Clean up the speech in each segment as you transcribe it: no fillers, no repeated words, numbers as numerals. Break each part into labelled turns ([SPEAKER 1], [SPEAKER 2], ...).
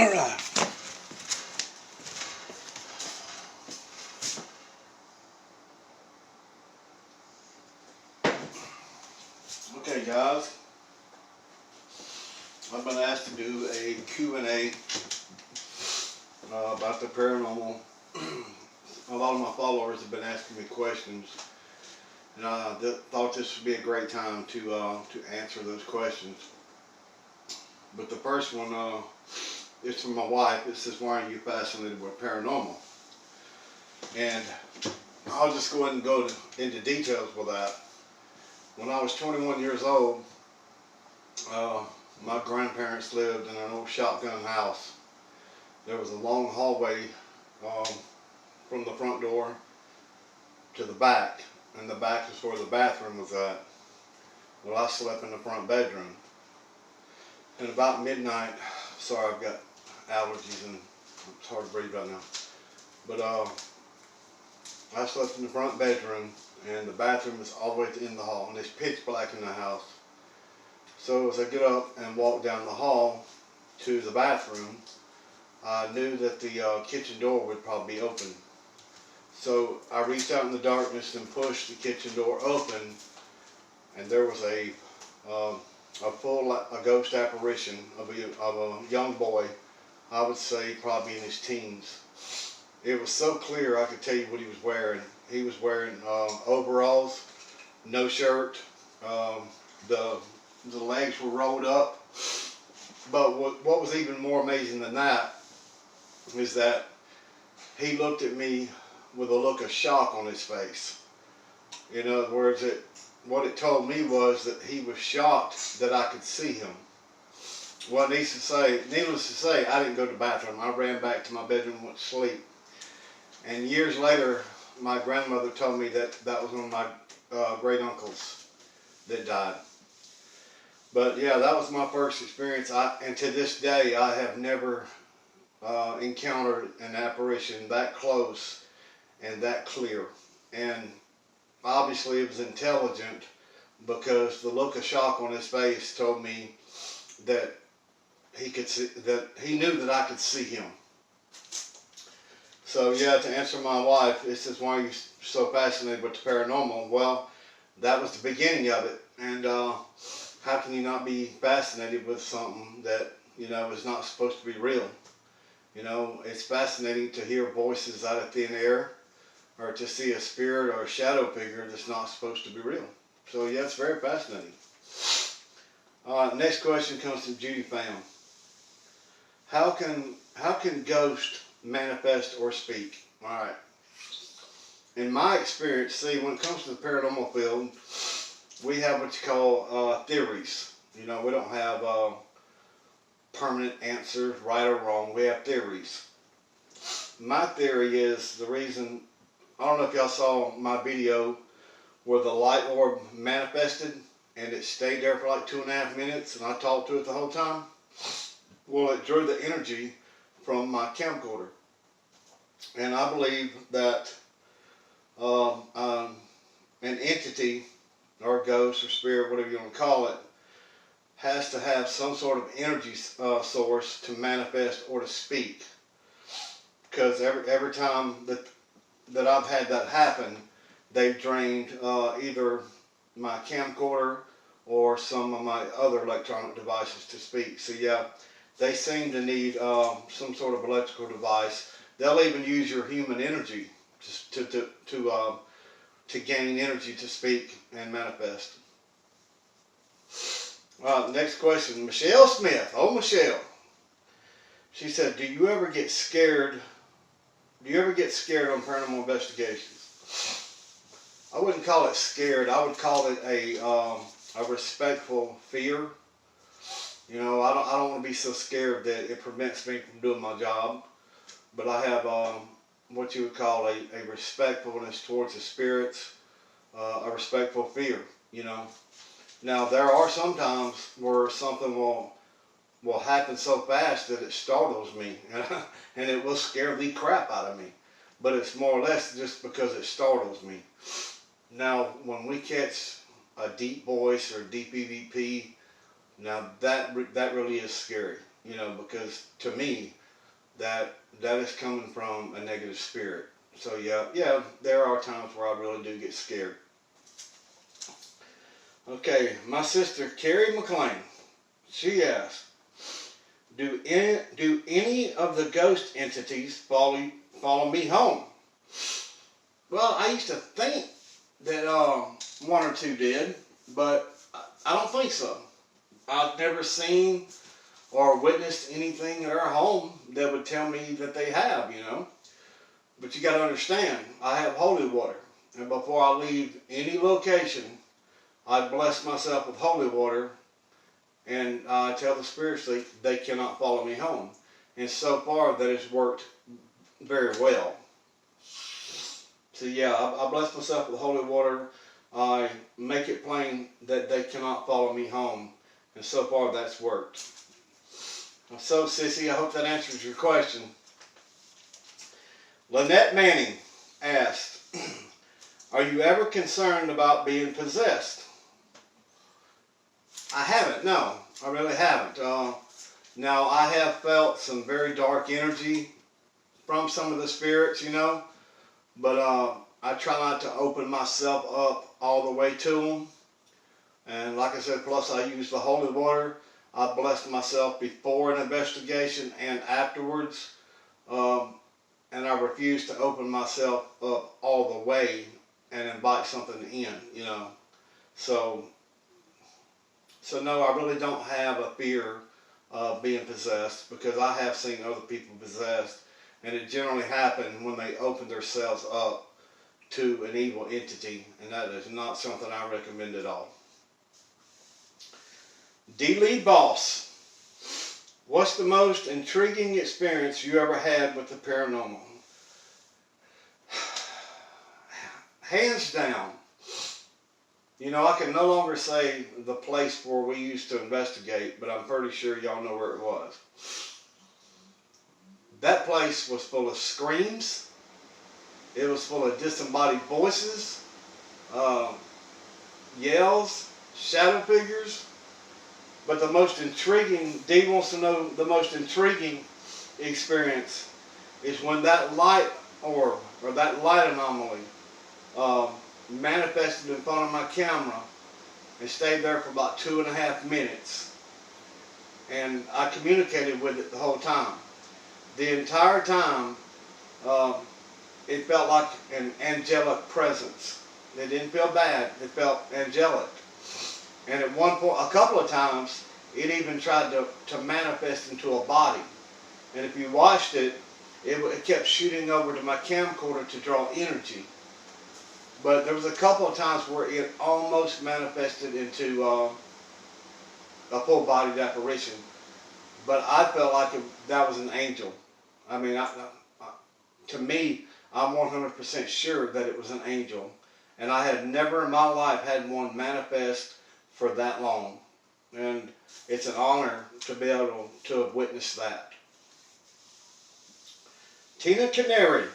[SPEAKER 1] Alright. Okay guys, I've been asked to do a Q&A about the paranormal. A lot of my followers have been asking me questions, and I thought this would be a great time to answer those questions. But the first one is from my wife. It says, "Why are you fascinated with paranormal?" And I'll just go ahead and go into details with that. When I was 21 years old, my grandparents lived in an old shotgun house. There was a long hallway from the front door to the back, and the back is where the bathroom was at. Well, I slept in the front bedroom. And about midnight, sorry, I've got allergies and it's hard to breathe right now. But I slept in the front bedroom, and the bathroom is all the way in the hall, and it's pitch black in the house. So as I get up and walk down the hall to the bathroom, I knew that the kitchen door would probably be open. So I reached out in the darkness and pushed the kitchen door open, and there was a ghost apparition of a young boy. I would say probably in his teens. It was so clear I could tell you what he was wearing. He was wearing overalls, no shirt. The legs were rolled up. But what was even more amazing than that is that he looked at me with a look of shock on his face. In other words, what it told me was that he was shocked that I could see him. Well, needless to say, I didn't go to the bathroom. I ran back to my bedroom and went to sleep. And years later, my grandmother told me that that was one of my great uncles that died. But yeah, that was my first experience. And to this day, I have never encountered an apparition that close and that clear. And obviously it was intelligent, because the look of shock on his face told me that he knew that I could see him. So yeah, to answer my wife, it says, "Why are you so fascinated with the paranormal?" Well, that was the beginning of it. And how can you not be fascinated with something that, is not supposed to be real? It's fascinating to hear voices out of thin air, or to see a spirit or a shadow figure that's not supposed to be real. So yeah, it's very fascinating. Next question comes from Judy Pham. How can ghosts manifest or speak? All right. In my experience, see, when it comes to the paranormal field, we have what you call theories. We don't have permanent answers, right or wrong. We have theories. My theory is the reason. I don't know if y'all saw my video where the light orb manifested and it stayed there for like 2.5 minutes, and I talked to it the whole time. Well, it drew the energy from my camcorder. And I believe that an entity, or ghost, or spirit, whatever you want to call it, has to have some sort of energy source to manifest or to speak. Because every time that I've had that happen, they've drained either my camcorder or some of my other electronic devices to speak. So yeah, they seem to need some sort of electrical device. They'll even use your human energy to gain energy to speak and manifest. Next question, Michelle Smith. Oh, Michelle. She said, "Do you ever get scared? Do you ever get scared on paranormal investigations?" I wouldn't call it scared. I would call it a respectful fear. I don't want to be so scared that it prevents me from doing my job. But I have what you would call a respectfulness towards the spirits, a respectful fear. Now there are some times where something will happen so fast that it startles me, and it will scare the crap out of me. But it's more or less just because it startles me. Now, when we catch a deep voice or a deep EVP, now that really is scary. you know, because to me, that is coming from a negative spirit. So yeah, there are times where I really do get scared. Okay, my sister Carrie McLean, she asked, do any of the ghost entities follow me home? Well, I used to think that one or two did, but I don't think so. I've never seen or witnessed anything at our home that would tell me that they have, you know. But you got to understand, I have holy water. And before I leave any location, I bless myself with holy water, and I tell the spirits they cannot follow me home. And so far, that has worked very well. So yeah, I bless myself with holy water. I make it plain that they cannot follow me home. And so far, that's worked. So, Sissy, I hope that answers your question. Lynette Manning asked, are you ever concerned about being possessed? I haven't, no. I really haven't. Now, I have felt some very dark energy from some of the spirits, you know, but I try not to open myself up all the way to them. And like I said, plus I use the holy water. I bless myself before an investigation and afterwards. And I refuse to open myself up all the way and invite something in, you know. So no, I really don't have a fear of being possessed, because I have seen other people possessed, and it generally happened when they open themselves up to an evil entity, and that is not something I recommend at all. D-Lead Boss, what's the most intriguing experience you ever had with the paranormal? Hands down, you know, I can no longer say the place where we used to investigate, but I'm pretty sure y'all know where it was. That place was full of screams. It was full of disembodied voices, yells, shadow figures. But the most intriguing, Dee wants to know the most intriguing experience is when that light orb, or that light anomaly, manifested in front of my camera and stayed there for about 2.5 minutes. And I communicated with it the whole time. The entire time, it felt like an angelic presence. It didn't feel bad, it felt angelic. And at one point, a couple of times, it even tried to manifest into a body. And if you watched it, it kept shooting over to my camcorder to draw energy. But there was a couple of times where it almost manifested into a full-bodied apparition. But I felt like that was an angel. I mean, to me, I'm 100% sure that it was an angel. And I had never in my life had one manifest for that long. And it's an honor to be able to have witnessed that. Tina Canary,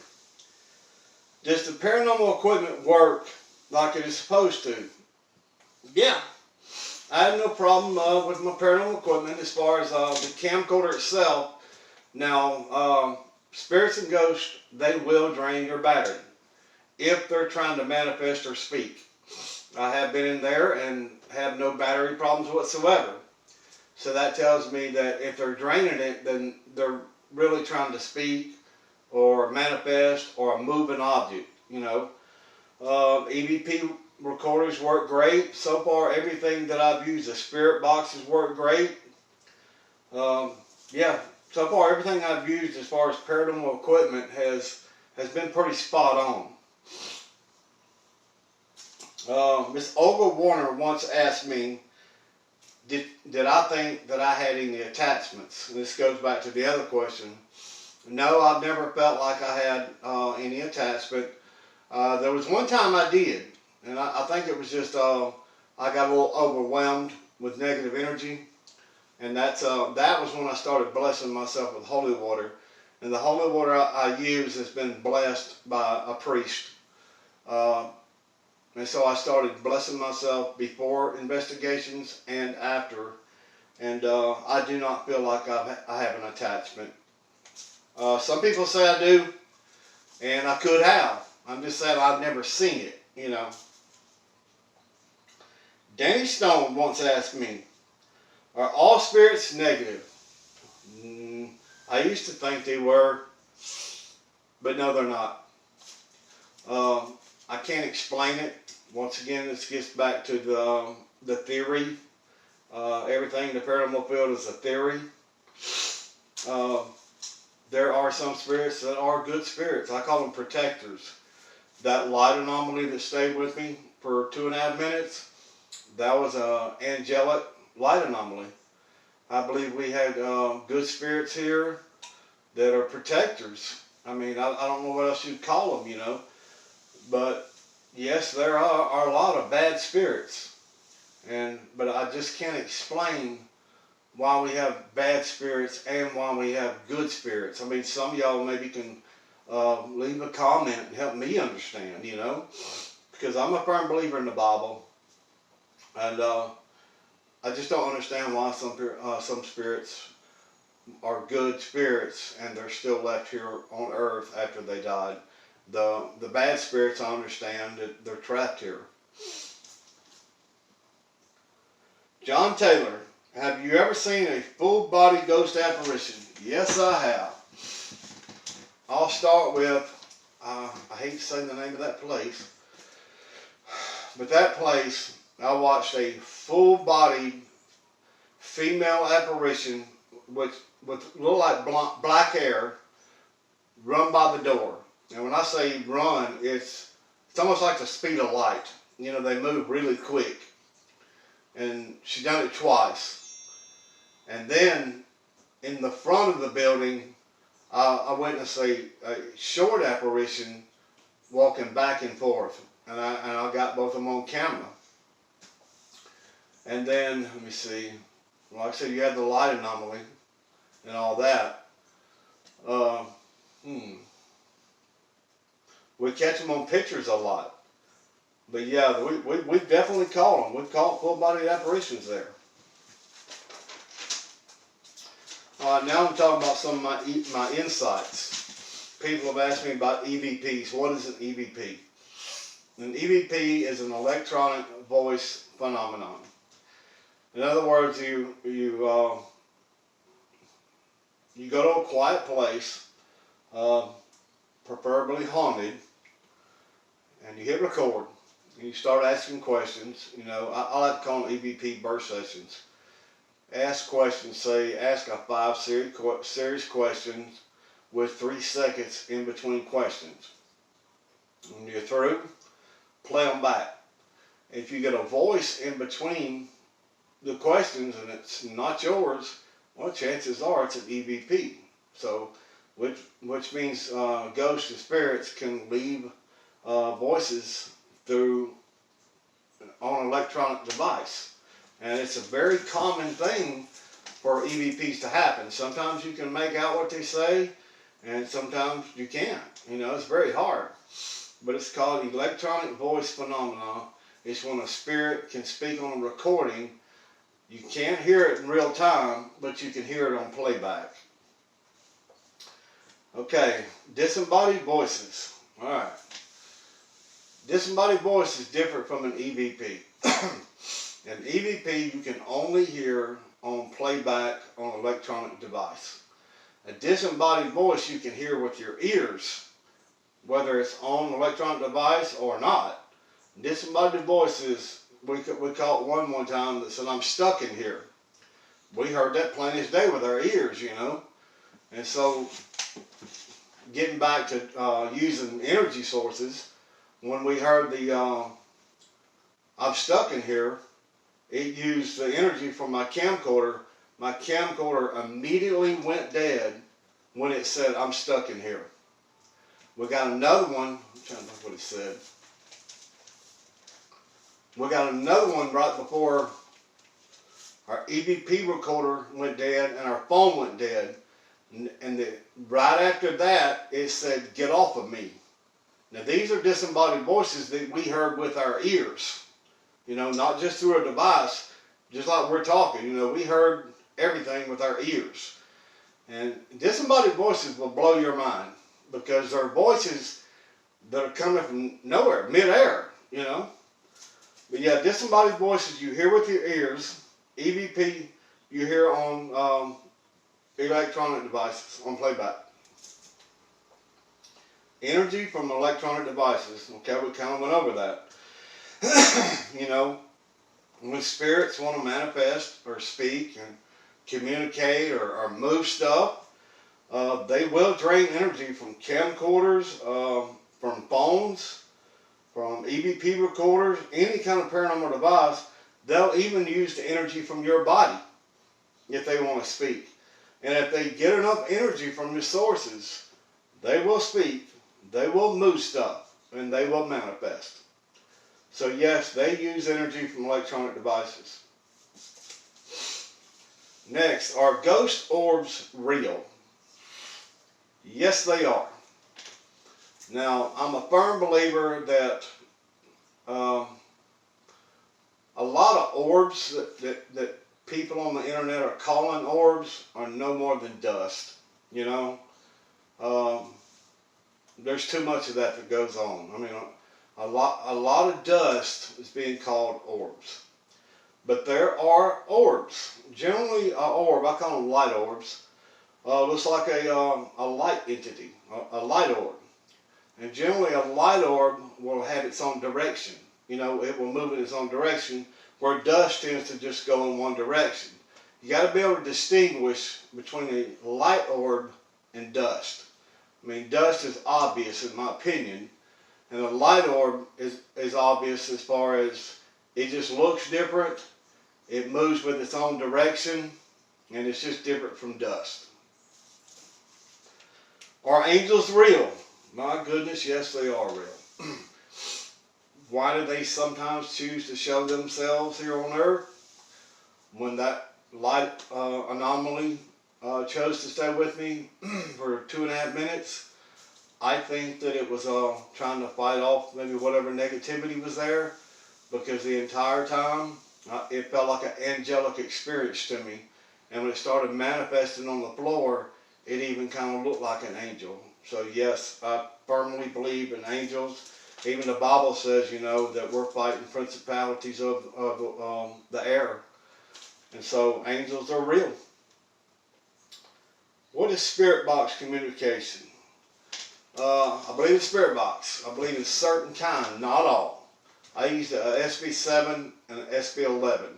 [SPEAKER 1] does the paranormal equipment work like it is supposed to? Yeah. I have no problem with my paranormal equipment as far as the camcorder itself. Now, spirits and ghosts, they will drain your battery if they're trying to manifest or speak. I have been in there and have no battery problems whatsoever. So that tells me that if they're draining it, then they're really trying to speak or manifest or move an object, you know. EVP recorders work great. So far, everything that I've used, the spirit boxes work great. Yeah, so far everything I've used as far as paranormal equipment has been pretty spot on. Miss Olga Warner once asked me, did I think that I had any attachments? And this goes back to the other question. No, I've never felt like I had any attachment. There was one time I did, and I think it was just I got a little overwhelmed with negative energy, and that was when I started blessing myself with holy water. And the holy water I use has been blessed by a priest. And so I started blessing myself before investigations and after. and I do not feel like I have an attachment. Some people say I do, and I could have. I'm just saying I've never seen it, you know. Danny Stone once asked me, are all spirits negative? I used to think they were, but no, they're not. I can't explain it. Once again, this gets back to the theory. Everything in the paranormal field is a theory. There are some spirits that are good spirits. I call them protectors. That light anomaly that stayed with me for 2.5 minutes, that was an angelic light anomaly. I believe we had good spirits here that are protectors. I mean, I don't know what else you'd call them, you know. But yes, there are a lot of bad spirits. But I just can't explain why we have bad spirits and why we have good spirits. I mean, some of y'all maybe can leave a comment and help me understand, you know. Because I'm a firm believer in the Bible. And I just don't understand why some spirits are good spirits and they're still left here on earth after they died. The bad spirits, I understand that they're trapped here. John Taylor, have you ever seen a full-body ghost apparition? Yes, I have. I'll start with, I hate to say the name of that place, but that place, I watched a full-body female apparition with little like black hair run by the door. And when I say run, it's almost like the speed of light. You know, they move really quick. And she done it twice. And then in the front of the building, I witnessed a short apparition walking back and forth. And I got both of them on camera. And then, let me see, like I said, you had the light anomaly and all that. We catch them on pictures a lot. But yeah, we definitely caught them. We've caught full-body apparitions there. All right, now I'm talking about some of my insights. People have asked me about EVPs. What is an EVP? An EVP is an electronic voice phenomenon. In other words, you go to a quiet place, preferably haunted, and you hit record. And you start asking questions. You know, I like to call them EVP burst sessions. Ask questions. Say, ask a 5 series questions with 3 seconds in between questions. When you're through, play them back. If you get a voice in between the questions and it's not yours, well, chances are it's an EVP. So, which means ghosts and spirits can leave voices through on an electronic device. And it's a very common thing for EVPs to happen. Sometimes you can make out what they say, and sometimes you can't. You know, it's very hard. But it's called electronic voice phenomenon. It's when a spirit can speak on a recording. You can't hear it in real time, but you can hear it on playback. Okay, disembodied voices. All right. Disembodied voice is different from an EVP. An EVP you can only hear on playback on an electronic device. A disembodied voice you can hear with your ears, whether it's on an electronic device or not. Disembodied voices, we caught one time that said, "I'm stuck in here." We heard that plain as day with our ears, you know. And so, getting back to using energy sources, when we heard the "I'm stuck in here," it used the energy from my camcorder. My camcorder immediately went dead when it said, "I'm stuck in here." We got another one. I'm trying to think what it said. We got another one right before our EVP recorder went dead and our phone went dead. And right after that, it said, "Get off of me." Now, these are disembodied voices that we heard with our ears. You know, not just through a device, just like we're talking. You know, we heard everything with our ears. And disembodied voices will blow your mind because they're voices that are coming from nowhere, midair, you know. But yeah, disembodied voices you hear with your ears. EVP you hear on electronic devices, on playback. Energy from electronic devices. Okay, we kind of went over that. You know, when spirits want to manifest or speak and communicate or move stuff, they will drain energy from camcorders, from phones, from EVP recorders, any kind of paranormal device. They'll even use the energy from your body if they want to speak. And if they get enough energy from your sources, they will speak, they will move stuff, and they will manifest. So yes, they use energy from electronic devices. Next, are ghost orbs real? Yes, they are. Now, I'm a firm believer that a lot of orbs that people on the internet are calling orbs are no more than dust. You know, there's too much of that goes on. I mean, a lot of dust is being called orbs. But there are orbs. Generally, an orb, I call them light orbs, looks like a light entity, a light orb. And generally, a light orb will have its own direction. You know, it will move in its own direction, where dust tends to just go in one direction. You got to be able to distinguish between a light orb and dust. I mean, dust is obvious in my opinion, and a light orb is obvious as far as it just looks different, it moves with its own direction, and it's just different from dust. Are angels real? My goodness, yes, they are real. Why do they sometimes choose to show themselves here on earth? When that light anomaly chose to stay with me for 2.5 minutes, I think that it was trying to fight off maybe whatever negativity was there, because the entire time it felt like an angelic experience to me. And when it started manifesting on the floor, it even kind of looked like an angel. So yes, I firmly believe in angels. Even the Bible says, you know, that we're fighting principalities of the air. And so angels are real. What is spirit box communication? I believe in spirit box. I believe in certain kind, not all. I use the SB7 and the SB11.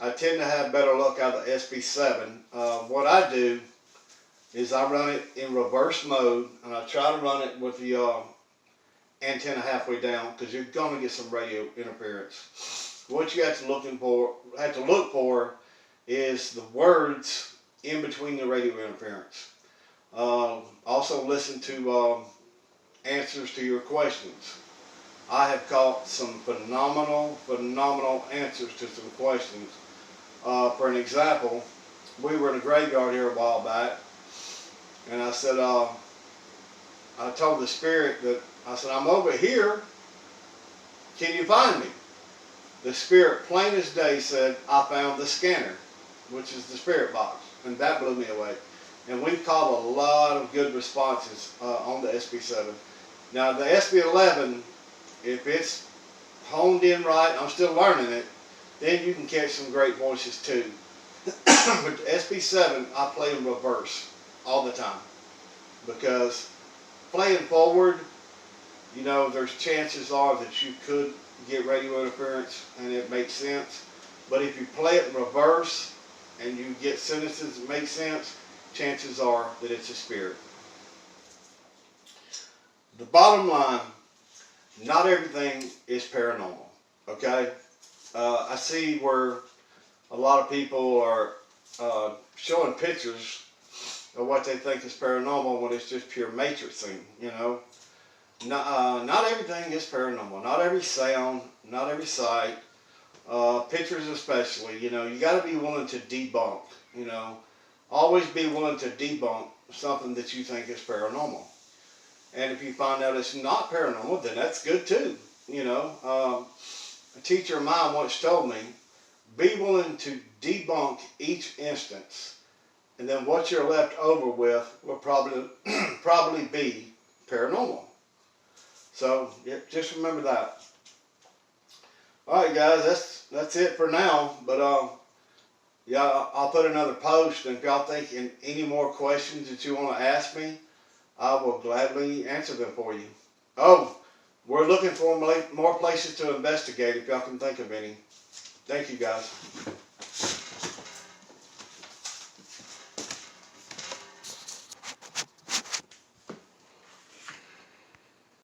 [SPEAKER 1] I tend to have better luck out of the SB7. What I do is I run it in reverse mode, and I try to run it with the antenna halfway down, because you're going to get some radio interference. What you have to look for is the words in between the radio interference. Also listen to answers to your questions. I have caught some phenomenal answers to some questions. For an example, we were in a graveyard here a while back, and I said, I told the spirit that, I said, I'm over here, can you find me? The spirit, plain as day, said, I found the scanner, which is the spirit box, and that blew me away. And we've caught a lot of good responses on the SB7. Now the SB11, if it's honed in right, I'm still learning it, then you can catch some great voices too. But the SB7, I play in reverse all the time, because playing forward, you know, there's chances are that you could get radio interference and it makes sense. But if you play it in reverse and you get sentences that make sense, chances are that it's a spirit. The bottom line, not everything is paranormal, okay? I see where a lot of people are showing pictures of what they think is paranormal when it's just pure matrixing, you know. Not everything is paranormal. Not every sound, not every sight, pictures especially, you know. You got to be willing to debunk, you know. Always be willing to debunk something that you think is paranormal. And if you find out it's not paranormal, then that's good too, you know. A teacher of mine once told me Be willing to debunk each instance, and then what you're left over with will probably be paranormal. So just remember that. All right, guys, that's it for now. But yeah, I'll put another post, and if y'all think any more questions that you want to ask me, I will gladly answer them for you. Oh, we're looking for more places to investigate if y'all can think of any. Thank you, guys.